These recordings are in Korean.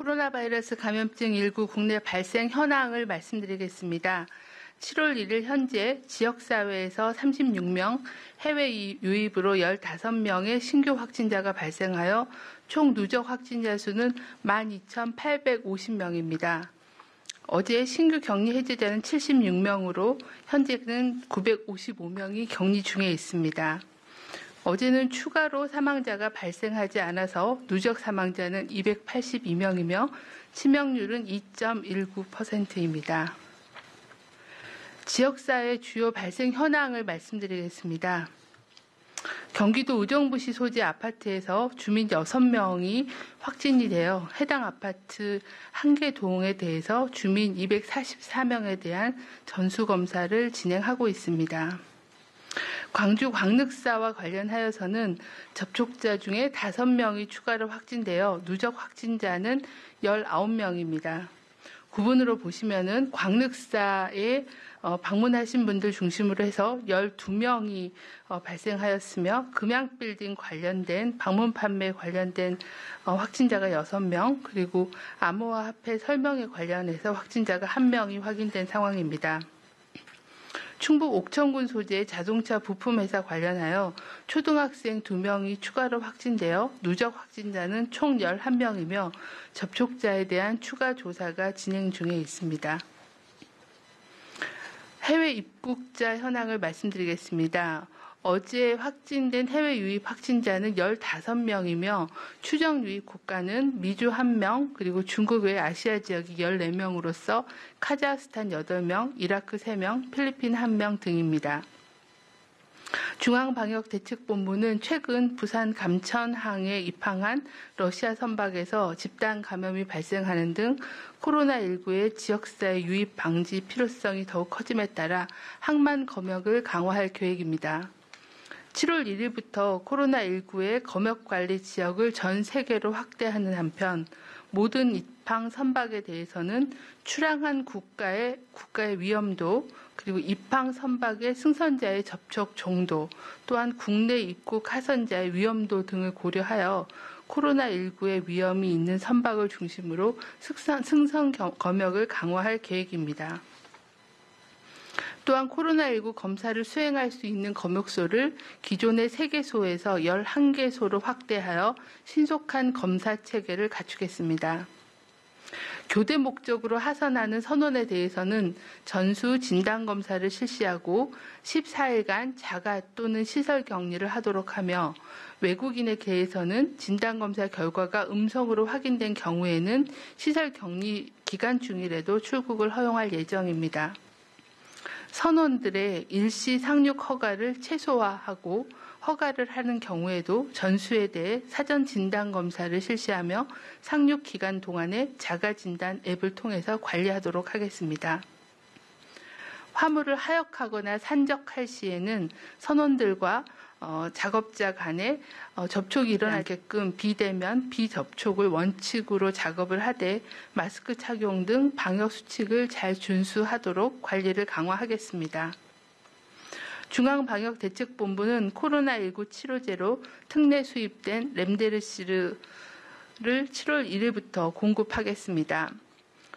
코로나 바이러스 감염증 19 국내 발생 현황을 말씀드리겠습니다. 7월 1일 현재 지역사회에서 36명, 해외 유입으로 15명의 신규 확진자가 발생하여 총 누적 확진자 수는 12,850명입니다. 어제 신규 격리 해제자는 76명으로 현재는 955명이 격리 중에 있습니다. 어제는 추가로 사망자가 발생하지 않아서 누적 사망자는 282명이며 치명률은 2.19%입니다. 지역사회 주요 발생 현황을 말씀드리겠습니다. 경기도 의정부시 소재 아파트에서 주민 6명이 확진이 되어 해당 아파트 1개 동에 대해서 주민 244명에 대한 전수검사를 진행하고 있습니다. 광주 광륵사와 관련하여서는 접촉자 중에 5명이 추가로 확진되어 누적 확진자는 19명입니다. 구분으로 보시면은 광륵사에 방문하신 분들 중심으로 해서 12명이 발생하였으며 금양빌딩 관련된 방문 판매 관련된 확진자가 6명, 그리고 암호화폐 설명에 관련해서 확진자가 1명이 확인된 상황입니다. 충북 옥천군 소재의 자동차 부품회사 관련하여 초등학생 2명이 추가로 확진되어 누적 확진자는 총 11명이며 접촉자에 대한 추가 조사가 진행 중에 있습니다. 해외 입국자 현황을 말씀드리겠습니다. 어제 확진된 해외 유입 확진자는 15명이며 추정 유입 국가는 미주 1명, 그리고 중국 외 아시아 지역이 14명으로서 카자흐스탄 8명, 이라크 3명, 필리핀 1명 등입니다. 중앙방역대책본부는 최근 부산 감천항에 입항한 러시아 선박에서 집단 감염이 발생하는 등 코로나19의 지역사회 유입 방지 필요성이 더욱 커짐에 따라 항만 검역을 강화할 계획입니다. 7월 1일부터 코로나19의 검역관리 지역을 전 세계로 확대하는 한편 모든 입항 선박에 대해서는 출항한 국가의 위험도, 그리고 입항 선박의 승선자의 접촉 정도, 또한 국내 입국 하선자의 위험도 등을 고려하여 코로나19의 위험이 있는 선박을 중심으로 승선 검역을 강화할 계획입니다. 또한 코로나19 검사를 수행할 수 있는 검역소를 기존의 3개소에서 11개소로 확대하여 신속한 검사 체계를 갖추겠습니다. 교대 목적으로 하선하는 선원에 대해서는 전수 진단검사를 실시하고 14일간 자가 또는 시설 격리를 하도록 하며 외국인에 대해서는 진단검사 결과가 음성으로 확인된 경우에는 시설 격리 기간 중이라도 출국을 허용할 예정입니다. 선원들의 일시 상륙 허가를 최소화하고 허가를 하는 경우에도 전수에 대해 사전 진단 검사를 실시하며 상륙 기간 동안에 자가 진단 앱을 통해서 관리하도록 하겠습니다. 화물을 하역하거나 산적할 시에는 선원들과 작업자 간에 접촉이 일어나게끔 비대면, 비접촉을 원칙으로 작업을 하되 마스크 착용 등 방역 수칙을 잘 준수하도록 관리를 강화하겠습니다. 중앙방역대책본부는 코로나19 치료제로 특례 수입된 렘데시비르를 7월 1일부터 공급하겠습니다.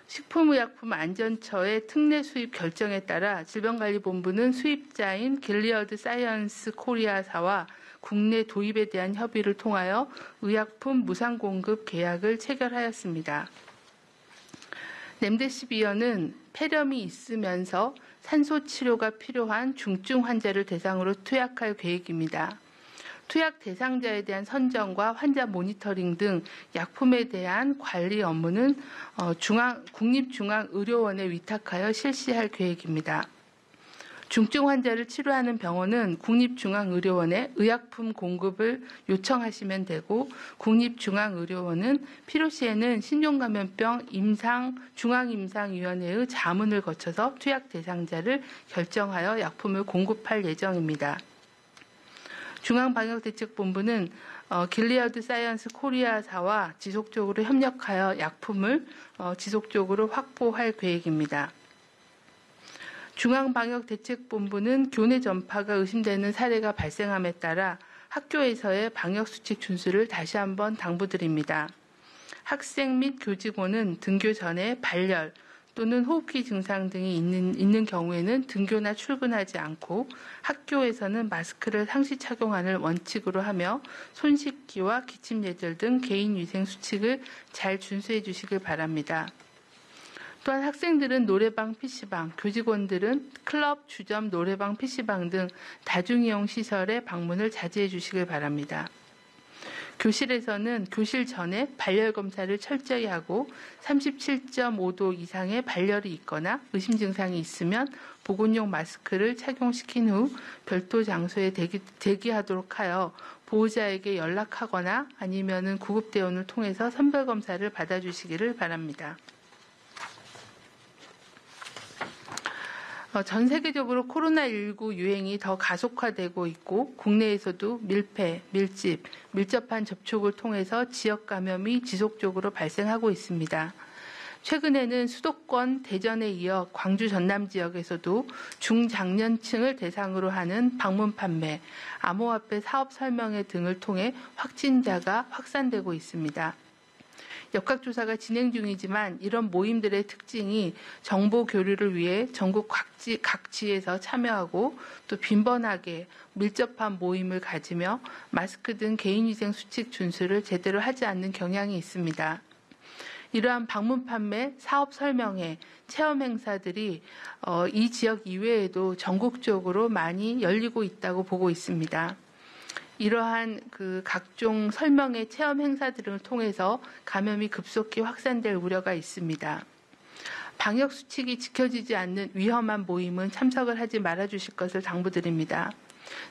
식품의약품안전처의 특례 수입 결정에 따라 질병관리본부는 수입자인 길리어드 사이언스 코리아사와 국내 도입에 대한 협의를 통하여 의약품 무상 공급 계약을 체결하였습니다. 렘데시비어는 폐렴이 있으면서 산소 치료가 필요한 중증 환자를 대상으로 투약할 계획입니다. 투약 대상자에 대한 선정과 환자 모니터링 등 약품에 대한 관리 업무는 국립중앙의료원에 위탁하여 실시할 계획입니다. 중증 환자를 치료하는 병원은 국립중앙의료원에 의약품 공급을 요청하시면 되고 국립중앙의료원은 필요시에는 신종감염병 중앙임상위원회의 자문을 거쳐서 투약 대상자를 결정하여 약품을 공급할 예정입니다. 중앙방역대책본부는 길리어드 사이언스 코리아사와 지속적으로 협력하여 약품을 지속적으로 확보할 계획입니다. 중앙방역대책본부는 교내 전파가 의심되는 사례가 발생함에 따라 학교에서의 방역수칙 준수를 다시 한번 당부드립니다. 학생 및 교직원은 등교 전에 발열 또는 호흡기 증상 등이 있는 경우에는 등교나 출근하지 않고 학교에서는 마스크를 상시 착용하는 원칙으로 하며 손 씻기와 기침 예절 등 개인 위생 수칙을 잘 준수해 주시길 바랍니다. 또한 학생들은 노래방, PC방, 교직원들은 클럽, 주점, 노래방, PC방 등 다중이용 시설에 방문을 자제해 주시길 바랍니다. 교실에서는 교실 전에 발열 검사를 철저히 하고 37.5도 이상의 발열이 있거나 의심 증상이 있으면 보건용 마스크를 착용시킨 후 별도 장소에 대기하도록 하여 보호자에게 연락하거나 아니면은 구급대원을 통해서 선별 검사를 받아주시기를 바랍니다. 전 세계적으로 코로나19 유행이 더 가속화되고 있고 국내에서도 밀폐, 밀집, 밀접한 접촉을 통해서 지역 감염이 지속적으로 발생하고 있습니다. 최근에는 수도권 대전에 이어 광주 전남 지역에서도 중장년층을 대상으로 하는 방문 판매, 암호화폐 사업 설명회 등을 통해 확진자가 확산되고 있습니다. 역학조사가 진행 중이지만 이런 모임들의 특징이 정보 교류를 위해 전국 각지에서 참여하고 또 빈번하게 밀접한 모임을 가지며 마스크 등 개인위생 수칙 준수를 제대로 하지 않는 경향이 있습니다. 이러한 방문 판매, 사업 설명회, 체험 행사들이 이 지역 이외에도 전국적으로 많이 열리고 있다고 보고 있습니다. 이러한 각종 설명회 체험 행사들을 통해서 감염이 급속히 확산될 우려가 있습니다. 방역 수칙이 지켜지지 않는 위험한 모임은 참석을 하지 말아주실 것을 당부드립니다.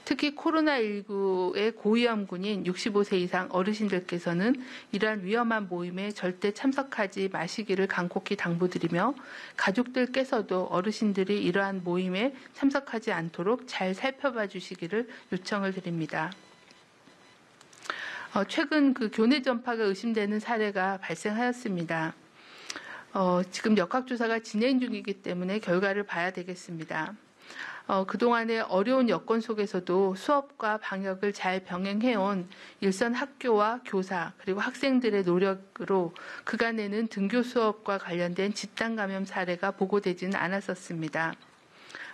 특히 코로나19의 고위험군인 65세 이상 어르신들께서는 이러한 위험한 모임에 절대 참석하지 마시기를 간곡히 당부드리며 가족들께서도 어르신들이 이러한 모임에 참석하지 않도록 잘 살펴봐 주시기를 요청을 드립니다. 최근 교내 전파가 의심되는 사례가 발생하였습니다. 지금 역학조사가 진행 중이기 때문에 결과를 봐야 되겠습니다. 그동안의 어려운 여건 속에서도 수업과 방역을 잘 병행해온 일선 학교와 교사 그리고 학생들의 노력으로 그간에는 등교 수업과 관련된 집단 감염 사례가 보고되지는 않았었습니다.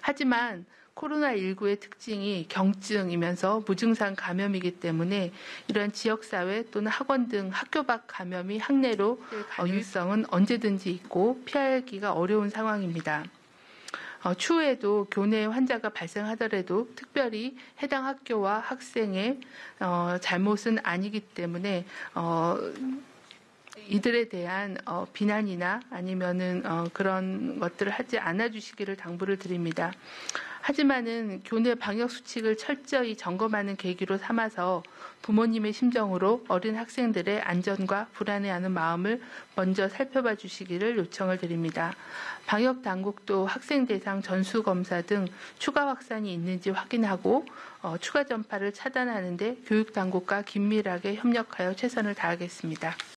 하지만 코로나19의 특징이 경증이면서 무증상 감염이기 때문에 이러한 지역사회 또는 학원 등 학교 밖 감염이 학내로 유입성은 언제든지 있고 피하기가 어려운 상황입니다. 추후에도 교내 환자가 발생하더라도 특별히 해당 학교와 학생의 잘못은 아니기 때문에 이들에 대한 비난이나 아니면은 그런 것들을 하지 않아 주시기를 당부를 드립니다. 하지만은 교내 방역 수칙을 철저히 점검하는 계기로 삼아서 부모님의 심정으로 어린 학생들의 안전과 불안해하는 마음을 먼저 살펴봐 주시기를 요청을 드립니다. 방역 당국도 학생 대상 전수 검사 등 추가 확산이 있는지 확인하고 추가 전파를 차단하는 데 교육 당국과 긴밀하게 협력하여 최선을 다하겠습니다.